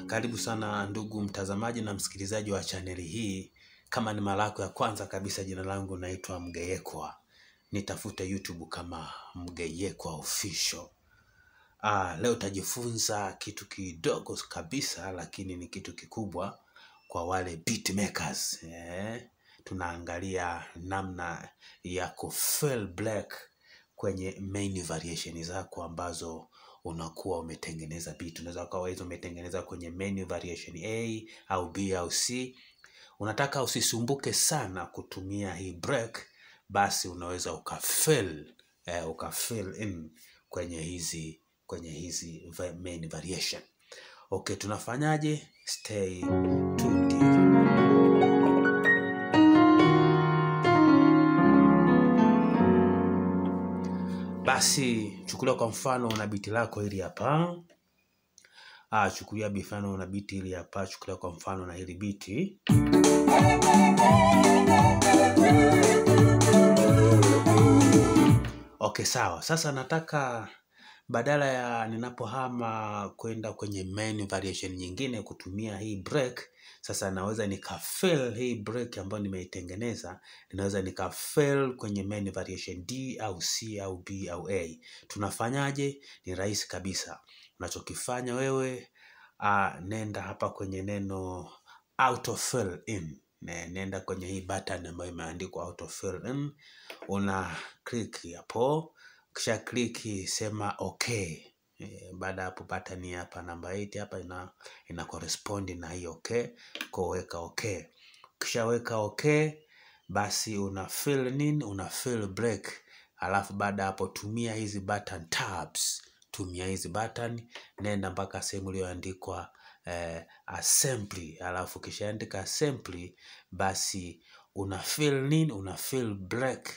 Karibu sana ndugu mtazamaji na msikilizaji wa chaneli hii. Kama ni mara yako ya kwanza kabisa, jina langu naitwa Mgeyekwa. Nitafute YouTube kama Mgeyekwa Official. Leo tajifunza kitu kidogo kabisa, lakini ni kitu kikubwa kwa wale beatmakers. Tunaangalia namna ya kufill black kwenye main variation zako ambazo unakuwa umetengeneza beat. Unaweza kuwa hizo umetengeneza kwenye main variation A au B au C. Unataka usisumbuke sana kutumia hii break, basi unaweza ukafill in kwenye hizi main variation. Okay, tunafanyaje? Stay tuned. Basi chukulia kwa mfano una biti lako hili hapa. Chukulia mfano una biti hili hapa. Chukulia kwa mfano na hili biti. Okay, sawa. Sasa nataka badala ya ninapohama kwenda kwenye main variation nyingine kutumia hii break, sasa naweza nikafill hii break ambayo nimeitengeneza, ninaweza nikafill kwenye main variation D au C au B au A. Tunafanyaje? Ni rahisi kabisa. Unachokifanya wewe, nenda hapa kwenye neno auto fill in. Nenda kwenye hii button ambayo imeandikwa auto fill in. Una click hapo. Kisha click sema okay. Baada hapo button hapa namba 8 hapa ina correspond na hii okay. Kwa weka okay. Kisha weka okay, basi una fill break. Alafu baada hapo tumia hizi button tabs. Tumia hizi button, nenda mpaka sehemu iliyoandikwa assembly. Alafu kisha andika assembly, basi una fill break.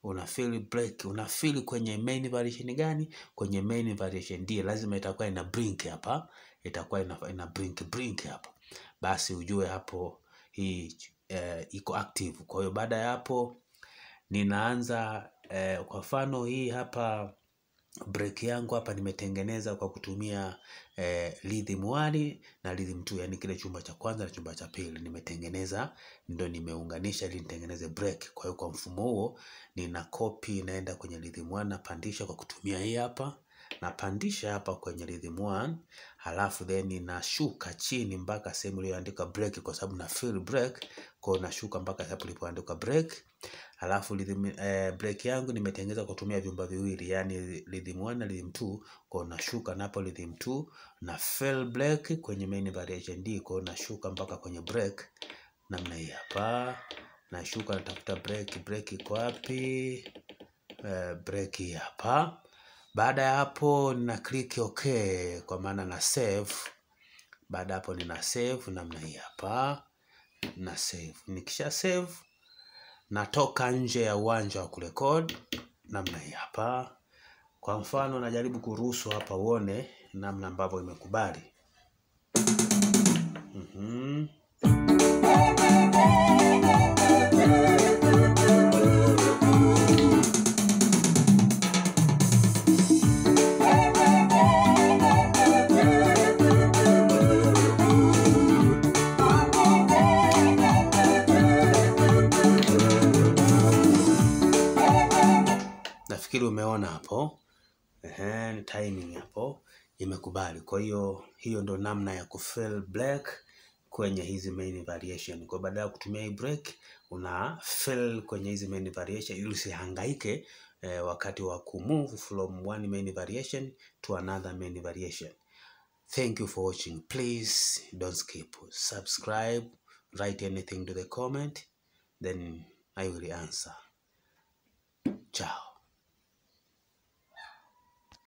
Unafill kwenye main variation gani? Kwenye main variation D. Lazima itakuwa ina blink hapa. Itakuwa ina blink hapa. Basi ujue hapo hii iko active. Kwa hiyo baada ya hapo ninaanza kwa mfano hii hapa break yangu hapa nimetengeneza kwa kutumia rhythm 1 na rhythm 2, yani kile chumba cha kwanza na chumba cha pili nimetengeneza, ndio nimeunganisha ili nitengeneze break. Kwa hiyo kwa mfumo huo nina copy, naenda kwenye rhythm 1 napandisha kwa kutumia hii hapa, napandisha hapa kwenye rhythm 1, halafu then ninashuka chini mpaka sehemu iliyoandikwa break, kwa sababu na fill break. Kwa hiyo nashuka mpaka hapo ilipoandikwa break. Halafu break yangu nimetengeneza kwa kutumia vyumba viwili, yani rhythm 1 na rhythm 2. Kwa nashuka napo rhythm 2 na fill break kwenye main variation D. Kwa nashuka mpaka kwenye break namna hii hapa. Nashuka natafuta break iko wapi? Break hii hapa. Baada ya hapo nina click okay, kwa maana na save. Baada hapo nina save namna hii hapa. Na save. Nikisha save natoka nje ya uwanja wa kurekodi namna hii hapa. Kwa mfano najaribu kuruhusu hapa uone namna ambavyo imekubali. Nafikiri umeona hapo. Ni timing hapo imekubali. Kwa hiyo ndo namna ya kufill black kwenye hizi main variation. Kwa baada ya kutumia hii break, una fill kwenye hizi main variation ili usihangaike wakati wa kumove from one main variation to another main variation. Thank you for watching. Please don't skip. Subscribe, write anything to the comment, then I will answer. Ciao.